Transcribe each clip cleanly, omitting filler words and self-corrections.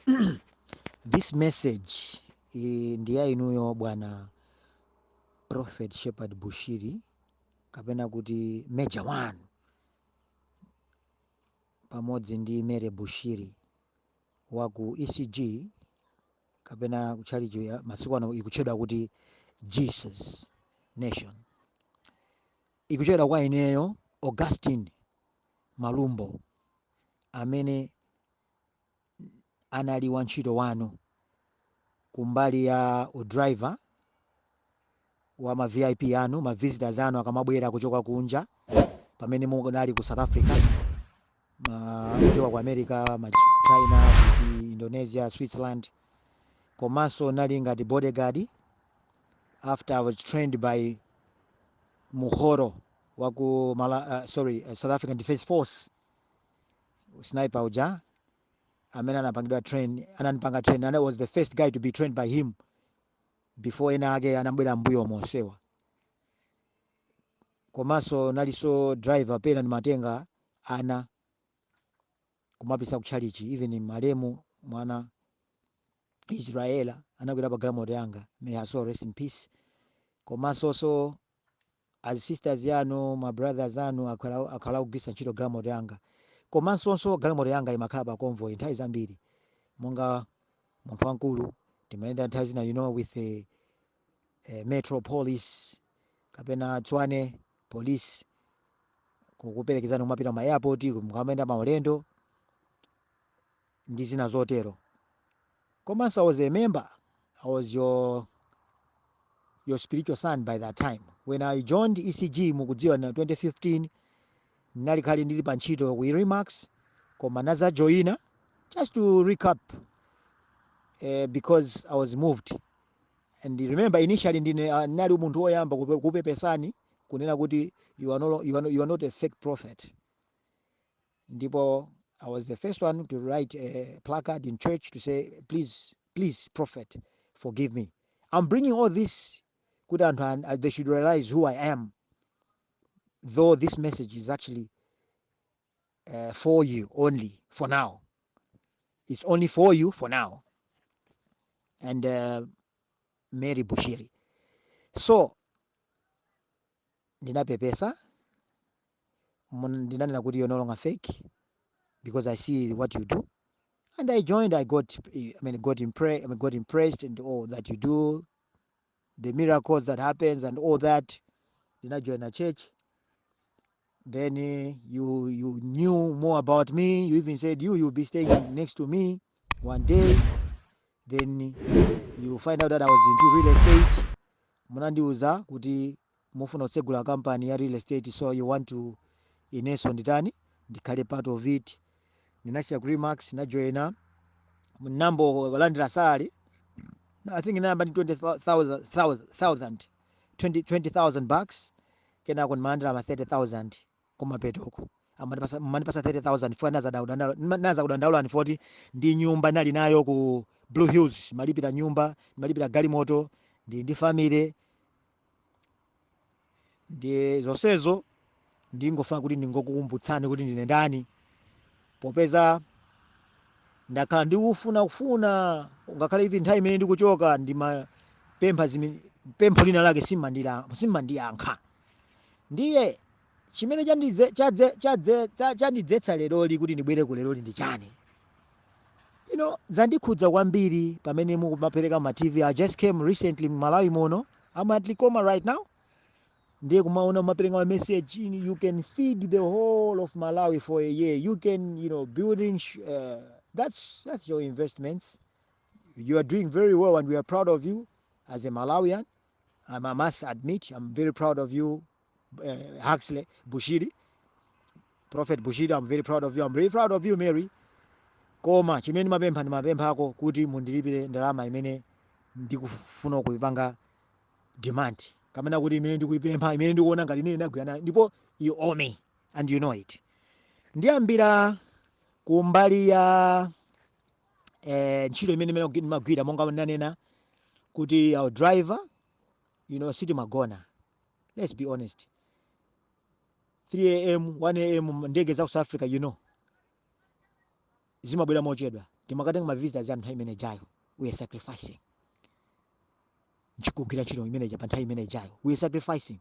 This message ndiye inuyo bwana Prophet Shepherd Bushiri kapena kuti Major One pamodzi ndi Mary Bushiri wa ku ECG kapena kutchalichi ya masiku ano ikutchedwa kuti Jesus Nation. Ikuchokera kwa ineyo Augustine Malumbo amene anali wantchito wanu kumbali ya udriver wa ma VIP yanu, ma visitors anu akamabwera kuchoka kunja pamene munali ku South Africa, kuchoka ku America, China, kuti Indonesia, Switzerland. Komanso nali ngati bodyguard after I was trained by Muhoro wa ku South African Defence Force, sniper uja amene anapangidwa ananipanga train, and I was the first guy to be trained by him before ena ake anabwera mbuyo monsewa. Komanso nalinso driver pena ndimatenga ana kumapisa kutchalichi, even malemu mwana Israela anakwera pa galimoto yanga, may her soul rest in peace. Komanso so as sisters yanu, my brothers anu akhala kugwisa ntchito galimoto yanga. Komanso galimoto yanga imakhala pa convoy nthawi zambiri monga munthu wankulu timayenda nthawi zina, you know, with the Metro Police kapena Tswane Police kukuperekezana kumapita ma airport mukamayenda maulendo ndi zina zotero. Komanso I was a member, I was your spiritual son by that time. When I joined ECG mukudziwa na 2015 nali khali ndili pa ntchito ku Remax koma naza joina, just to recap, because I was moved. And remember initially nali munthu woyamba kupepesani kunena kuti you are not a fake prophet. Ndipo I was the first one to write a placard in church to say, please prophet, forgive me. I'm bringing all this good and they should realize who I am, though this message is actually for you only for now. It's only for you for now. And Mary Bushiri. So ndinapepesa, ndinanena kuti you're no longer fake because I see what you do. And I joined, got impressed and all that you do, the miracles that happens and all that. Then I joined a church. Then you knew more about me. You even said you'll be staying next to me one day. Then you find out that I was into real estate. Munandiuza kuti mufuna kutsegula company ya real estate, so you want to ineso nditani ndikhale part of it. Ninasiya ku Remax na joina mnambo landira salary, I think namba ni 20,000 bucks. Kena kun mandira ma 30,000 kumapetoko. Amanipasa 30,000 funa naza kudandaula ni 40 ndi nyumba nali nayo ku Blue Hills, malipira nyumba, malipira galimoto, ndi family. Ndi zonsezo ndingofuna kuti ndingokukumbutsani kuti ndine ndani, popeza ndakhala ndikufuna ngakhale even nthawi imene ndikuchoka pempho lina lake simmandiyankha. Ndiye chimene chandidzetsa leroli kuti ndibwere ku leroli ndi chani? You know, zandikhudza kwambiri pamene mukumapereka ma TV. I just came recently Malawi mono. I'm at Likoma right now. Ndiye kumaona mapereka ma message, you can feed the whole of Malawi for a year. You can, you know, building that's your investments. You are doing very well and we are proud of you as a Malawian. I must admit, I'm very proud of you, Huxley Bushiri, Prophet Bushiri. I'm very proud of you. I'm very proud of you, Mary. Koma chimene mapempha ndi mapempha ako kuti mundilipire ndalama imene ndikufuna kuipanga demand, kamena kuti imene ndikuipempha, imene ndikuona ngati ine ndagwira, ndipo you owe me and you know it. Ndiyambira kumbali ya ntchito imene ndimagwira monga nanena kuti our driver, you know, siti magona. Let's be honest. 3 AM 1 AM ndege za South Africa, you know, zimabwera mochedwa. timakatenga ma visitors nthawi imene jayo. We are sacrificing nchikugwira ntchito imene pa nthawi imene jayo. We are sacrificing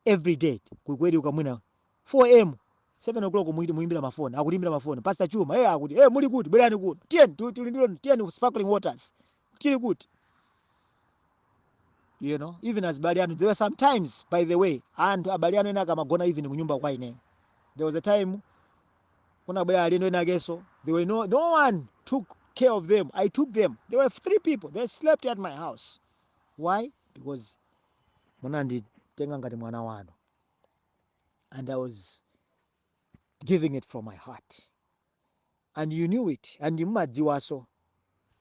every day. Kukweri ukamwina 4 am 7 o'clock muimbira mafoni, akutimbira mafoni, Pastor Chuma akuti muli kuti bwerani kuno, tiyeni sparkling waters, tili kuti. You know, even as Baliano, there were some times, by the way, and Baliano ena kamagona even kunyumba kwa ine. There was a time kuna bwana aliendo ena geso, there were no one took care of them. I took them. There were 3 people. They slept at my house. Why? Because munandi tenga ngati mwana wanu. And I was giving it from my heart. And you knew it. And mumadziwaso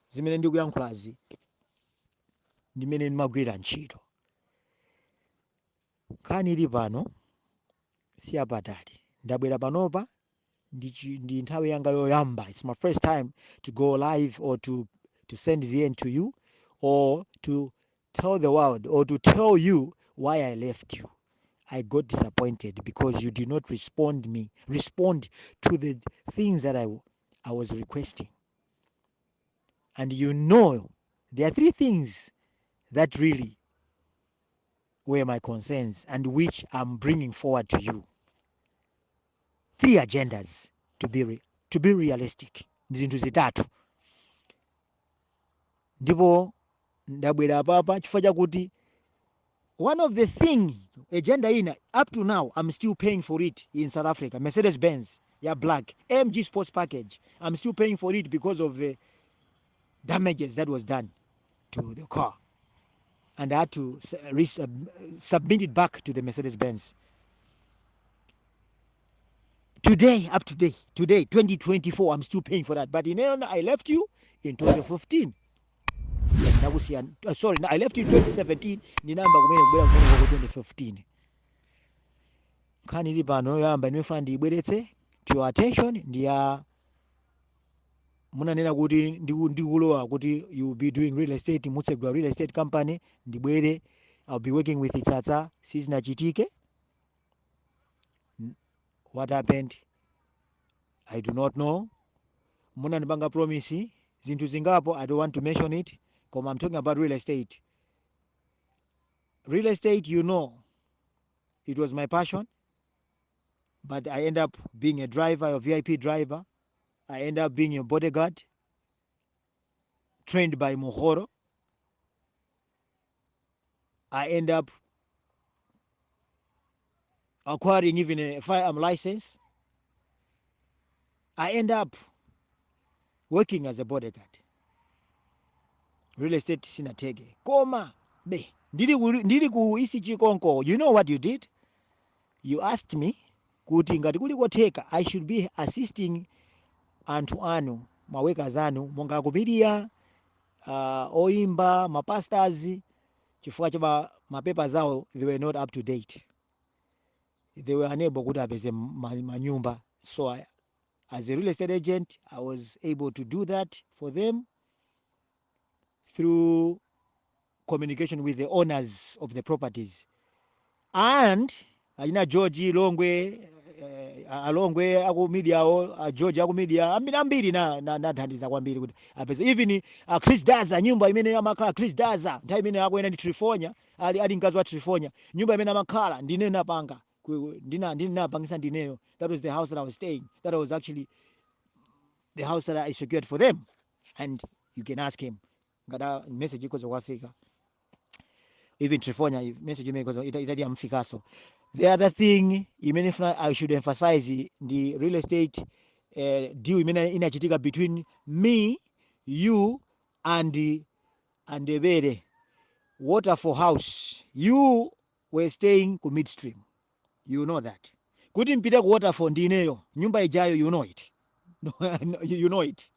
zimene ndikuyankhulazi ndimene ndimagwira ntchito. Nkhani ili pano siyapatali. Ndabwera panopa ndi nthawi yanga yoyamba. It's my first time to go live or to send VN to you or to tell the world or to tell you why I left you. I got disappointed because you did not respond to the things that I was requesting. And you know, there are 3 things that really were my concerns and which I'm bringing forward to you. 3 agendas to be realistic. Zinthu zitatu. Ndipo ndabwera papa chifukwa chakuti one of the thing agenda ina up to now I'm still paying for it in South Africa. Mercedes-Benz black AMG sports package. I'm still paying for it because of the damages that was done to the car. And I had to submit it back to the Mercedes-Benz. Today, 2024, I'm still paying for that. But I left you in 2015. Sorry, I left you in 2017. Ninamba kumene kubwera kuno 2015. Nkhani ili pano yamba nimefuna ndibweretse to your attention ndiya munanena kuti ndikulowa kuti you be doing real estate, mutsegula real estate company, ndibwere I'll be working with Itsatsa sizinachitike. What happened? I do not know. Munanibanga promise zinthu zingapo, I don't want to mention it. Come, I'm talking about real estate. Real estate, you know, it was my passion, but I end up being a driver, a VIP driver. I end up being a bodyguard, trained by Muhoro. I end up acquiring even a firearm license. I end up working as a bodyguard. Real estate sinatege. Koma, be. Ndili ku ECG Konko. You know what you did? You asked me, kuti ngati kuli kotheka, I should be assisting anthu anu, maweka anu, monga kumidia, oimba, mapastors, chifukwa cha mapapers awo, they were not up to date. They were unable to apeze manyumba. So as a real estate agent, I was able to do that for them through communication with the owners of the properties. And George Longwe, Alongwe aku media George aku media ambiri na thandiza kwambiri kuti apeza even Chris Daza nyumba imene amakhala Chris Daza nthawi imene akuenda ndi Trifonia ali mkazi wa Trifonia nyumba imene amakhala ndine napanga ndinapangisa ndineyo. That was the house that I was staying. That was actually the house that I secured for them. And you can ask him ngada message iko zokwafika even Trifonia message imene iko itadi amfikaso. The other thing I should emphasize the real estate deal inachitika between me, you, and the Bere Waterfall House. You were staying ku midstream. You know that. Kuti mpita ku Waterfall ndineyo. Nyumba ijayo, you know it. You know it.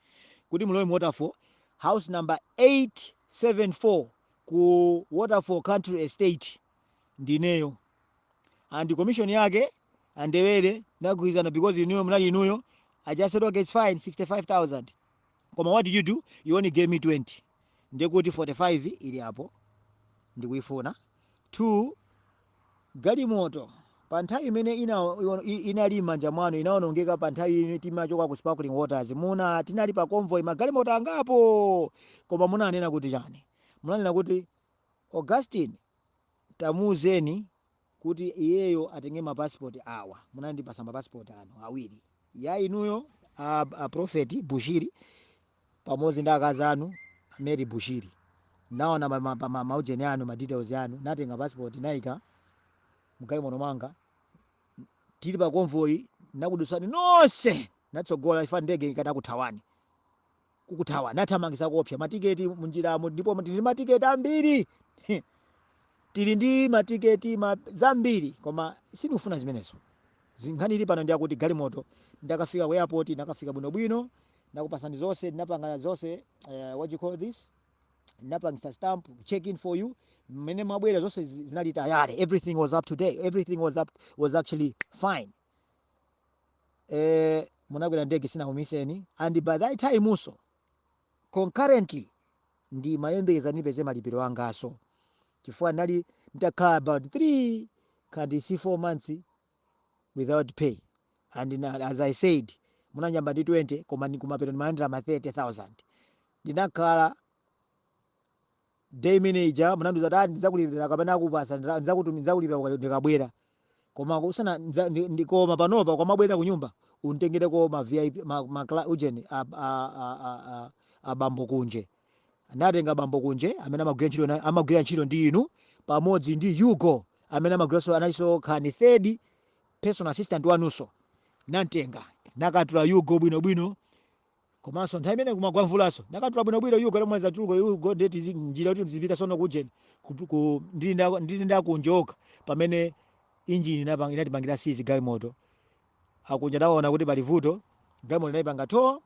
Kuti mulowe Waterfall. House number 874 ku Waterfall Country Estate ndineyo. And the commission yake andewere ndagwizana because you knew mnali inuyo. I just said okay, it's fine, 65,000. Koma what did you do? You only gave me 20. Ndekuti 45 ili hapo ndikuifuna. 2 galimoto pa nthawi imene inali m'manja mwanu inaonongeka pa nthawi ine timachoka ku sparkling waters tinali pa convoy magalimoto angapo, koma munanena kuti chani? Munanena kuti Augustine tamuuzeni kuti iyeyo atenge mapasipoti awa. Munandipasa mapasipoti anu awiri, ya inuyo a Prophet Bushiri pamodzi ndi akazi anu Mary Bushiri. Naona maujeni anu ma details anu, natenga passport naika mgalimoto mwanga, tili pa convoy nakudusani nonse, natsogola ifa ndege ikada kuthawani kukuthawa, nathamangisa kopsa matiketi munjiramo, ndipo tili matiketi ambiri tili ndi matiketi zambiri, koma sindikufuna zimenezo. Nkhani ili pano ndi akuti galimoto ndakafika ku airport, ndakafika bwinobwino, ndakupasani zonse, ndinapanga zonse what you call this, ndinapangisa stamp check in for you, mmene mabwera zonse zinali tayari, everything was up to date, everything was actually fine. Munakwera ndege sinakumiseni, and by that time also concurrently ndi mayembekeza nipeze malipiro angaso, chifukwa nali ndakhala about 3 kandi 4 months without pay, and as I said munanyamba ndi 20 koma kumapero ndimayandira ma 30,000. Ndinakhala day manager, munanduza kuti ndizakulipira kapena kupasa ndizakulipira ndikabwera, koma kusana ndikoma panopa kwamabwera kunyumba untengereko ma VIP ujeni abambo kunje. Natenga bambo kunje amene amagwira ntchito ndi inu pamodzi ndi Hugo amene amagwira analiso khani third personal assistant wanuso, nantenga nakatula Hugo bwinobwino, komanso nthawi imene kumagwa mvulaso nakatula bwinobwino Hugo lomweza tuko Hugo ndeti njira kuti tizipita sono kujeni ndili ndakunjoka pamene engine inatipangira sisi galimoto akunja. Naona kuti pali vuto, galimoto inayipanga tow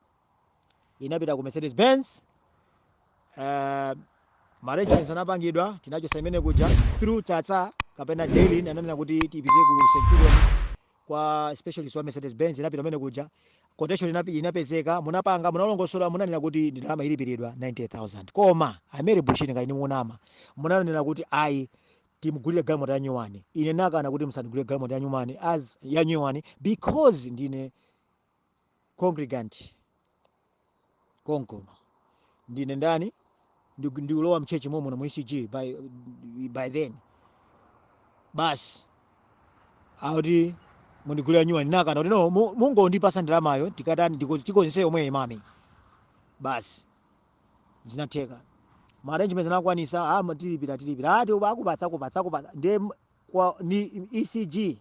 inapita ku Mercedes Benz. Arrangements anapangidwa, tinachosa imene kuja through tsatsa kapena daily ananena kuti tipite ku Centurion kwa specialist wa Mercedes Benz, inapita imene kuja quotation inapezeka, munalongosola munanena kuti ndalama ilipiridwa 90,000, koma Mary Bushiri ngani munama munanena kuti ayi timugulire galimoto ya nyuwani. Ine nakana kuti musandigulire galimoto ya nyuwani as ya nyuwani because ndine congregant konkono, ndine ndani ndiulowa mchechi momo mu ECG by then. Basi auti mundigulira nyuwani, nakana kuti no mungondipasa ndalamayo tikatani tikonse yomwe mami. Basi zinatheka arrangements anakwanisa, tilipira ati akupatsa ndi ni ECG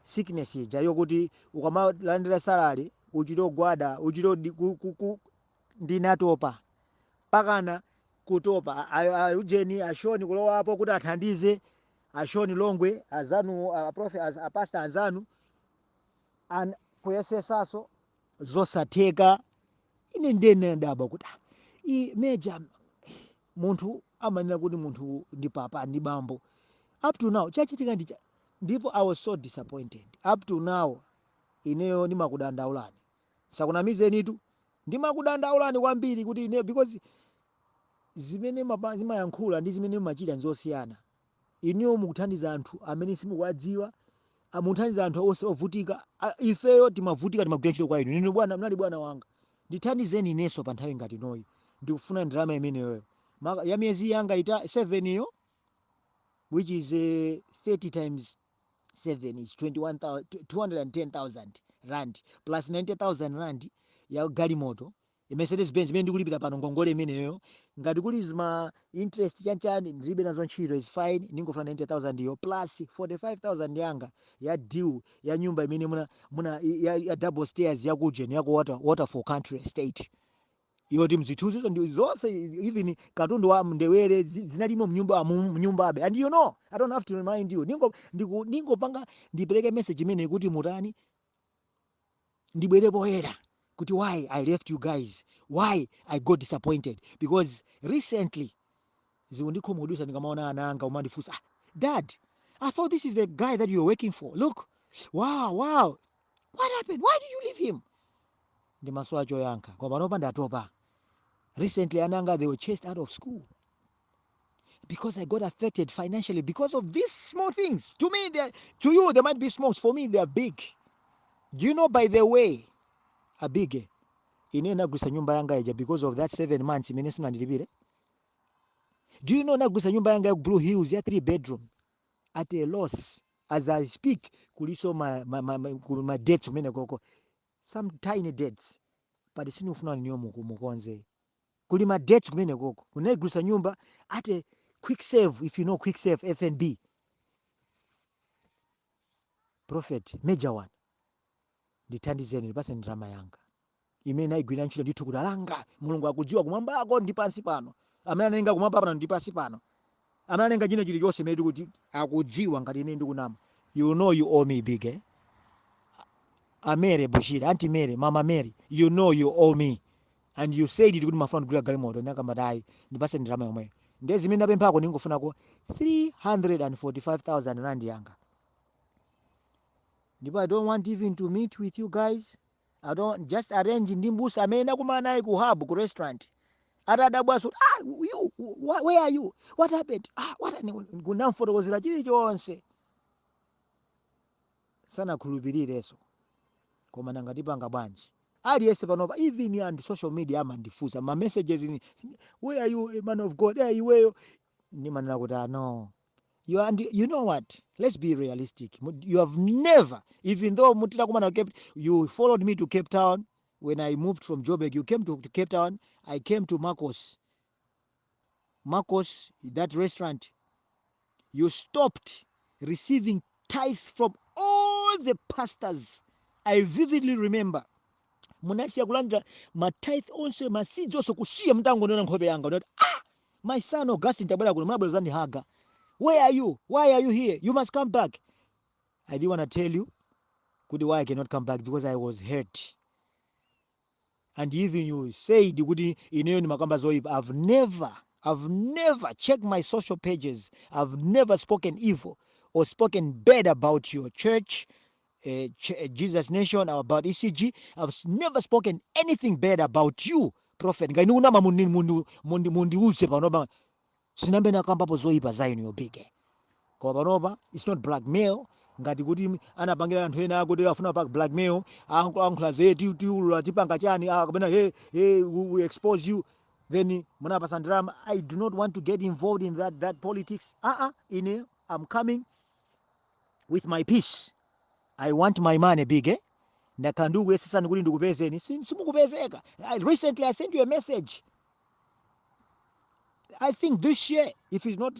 sickness ija yokuti ukamalandira salary uchito gwada uchito ndinatopa pakana kutopa ujeni ashoni kulowapo kuti athandize ashoni Longwe azanu apasta azanu kuyesesaso zosatheka. Ine ndene ndaba kuti meja munthu amanena kuti munthu ndi papa ndi bambo. Up to now chachitika ndipo I was so disappointed. Up to now ineyo ndimakudandaulani, sakunamizenitu ndimakudandaulani kwambiri kuti ineyo because zimene zimayankhula ndi zimene mumachita nzosiyana. Ineyo mukuthandiza anthu amene simukuwadziwa, mukuthandiza anthu onse ovutika. Ifeyo timavutika, timagwira ntchito kwa inu. Inu bwana mnali bwana wanga, ndithandizeni inenso pa nthawi ngati inoyi, ndikufuna ndalama imeneyo ya miyezi yanga ita 7 iyo, which is 30 times 7 is 210,000 rand plus 90,000 rand ya galimoto Mercedes Benz imene ndikulipira pano ngongole imeneyo. Ngati kuli zima interest chanchani ndilibe nazo ntchito, is fine, ndingofuna 90,000 iyo plus 45,000 yanga ya deal ya nyumba imene muna ya double stairs ya kujeni ya Waterfall Country Estate. Yoti mzithuzizo ndi zonse, even katundu wa ndewere zinalimo mnyumbabe. And you know, I don't have to remind you, ndingopanga ndipereke message imene kuti mutani ndibwere poyera kuti why I left you guys, why I got disappointed, because recently zikundikhomodusa ndikamaona ana anga umandifusa, Dad, I thought this is the guy that you're working for. Look, wow, what happened? Why did you leave him? Ndimaso acho yanka kwa panopa ndatopa. Recently ananga they were chased out of school because I got affected financially because of these small things. To me, to you, they might be small. For me, they are big. Do you know, by the way, a big ine nagwisa nyumba yanga ija because of that 7 months imene simnandilipire. Do you know nagwisa nyumba yanga ya Blue Hills ya 3 bedroom at a loss as I speak? Kuliso my debts umene koko, some tiny debts, but sinufuna niyo mukonze kuli ma debts kumene koko unaigwisa nyumba at a quick save. If you know quick save, FNB, Prophet major one, ndithandizeni ndipase ndrama yanga imene naigwira ntchito ndithu kutalanga. Mulungu akudziwa kumwambako ndi pansi pano, amene anenga kumwamba pano ndi pansi pano, amene anenga china chilichonse imene kuti akudziwa ngati ine ndikunama. You know you owe me big, Amere Bushira, Auntie Mary, Mama Mary, you know you owe me, and you said it kuti mafuna kugula galimoto nakambadayi ndipase ndrama yomweyo. Ndezi imene napemphako ndingofunako 345,000 rand yanga. Ndipo I don't want even to meet with you guys. I don't just arrange ndimbusa amene akumana naye ku hub ku restaurant. Atadabwaso, you, where are you? What happened? What kunamfotokozera chilichonse. Sana khulupirireso. Koma nangatipanga bwanji. Aliyense panopa, even on social media amandifusa ma messages in, where are you, a man of God? Hey, where nimanena kuti no. You know what? Let's be realistic. You have never, even though you followed me to Cape Town when I moved from Joburg, you came to Cape Town. I came to Marcos, that restaurant. You stopped receiving tithe from all the pastors. I vividly remember. Munasiya kulanda ma tithe onse maseeds onse kusiya mtangonena nkhope yanga. My son Augustine tabwera kuno mabwera zandihaga. Where are you? Why are you here? You must come back. I didn't want to tell you why I cannot come back, because I was hurt. And even you said I've never checked my social pages. I've never spoken evil or spoken bad about your church, Jesus Nation, or about ECG. I've never spoken anything bad about you, Prophet. Sinambe nakambapo zoipa zaino yobige. Kwa panopa, it's not blackmail. Ngati kuti anapangira anthu ena akuti afuna pa blackmail, ankhula zetu tipanga chani, kapena we expose you, then munapasa ndrama. I do not want to get involved in that politics. I'm coming with my peace. I want my money big, Nakandugu sasa nikuti ndikupezeni, simukupezeka. Recently I sent you a message. I think this year, if it's not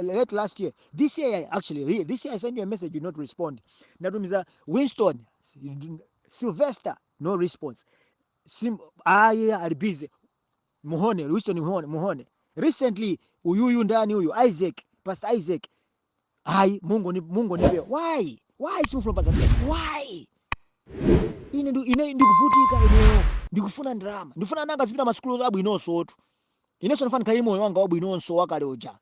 late last year, this year I sent you a message, you not respond. Natumiza Winston, Sylvester, no response. Are busy. Muhone, Winston Muhone. Recently, uyu ndani uyu, Isaac, Pastor Isaac. Mungu nipe. Why? Why Why? Ine ndikuvutika ine. Ndikufuna ndrama. Ndifuna nanga zipita masukulu abu inoso tu. Ineso nafani kali moyo wanga wabu inonso wakale oja.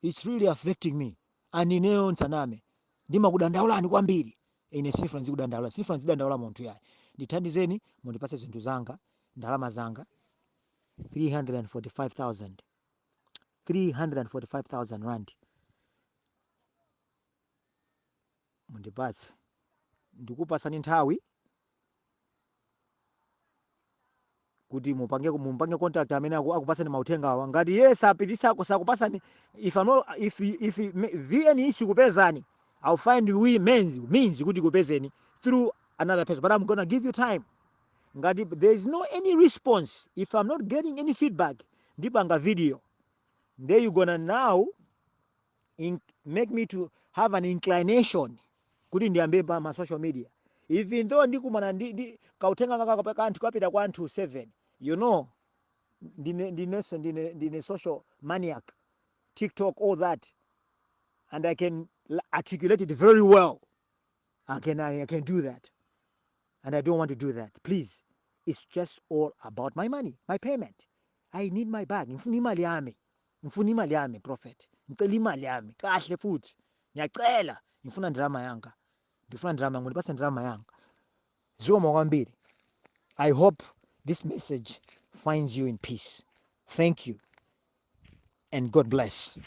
It's really affecting me. And ineo nsaname. Ndima kudandaula kwambiri. Ine sifranzi kudandaula muntu yae. Ndithandizeni, mundipase zinthu zanga, ndalama zanga. 345,000 rand. Mundipase. Ndikupasa ni nthawi kuti mumpange contact amene akupasani mauthenga awa. Ngati yes apitisa sakupasani, if VN sikupezani, I'll find means kuti kupezeni through another person, but I'm going to give you time. Ngati there is no any response, if I'm not getting any feedback, ndipanga video, then you're going to now make me to have an inclination kuti ndiyambe pa ma social media. Even though ndikumana kautenga kaka anthu kapita kwa anthu 7, you know, ndine social maniac, TikTok, all that, and I can articulate it very well. I can do that, and I don't want to do that. Please, it's just all about my money, my payment. I need my bag. Ngifuna imali yami, Prophet. Ngicela imali yami kahle futhi. Ngiyacela, ngifuna ndrama yanga. Ndifuna ndrama yangu, ndipase ndrama yanga. Zoma kwambiri. I hope this message finds you in peace. Thank you. and God bless.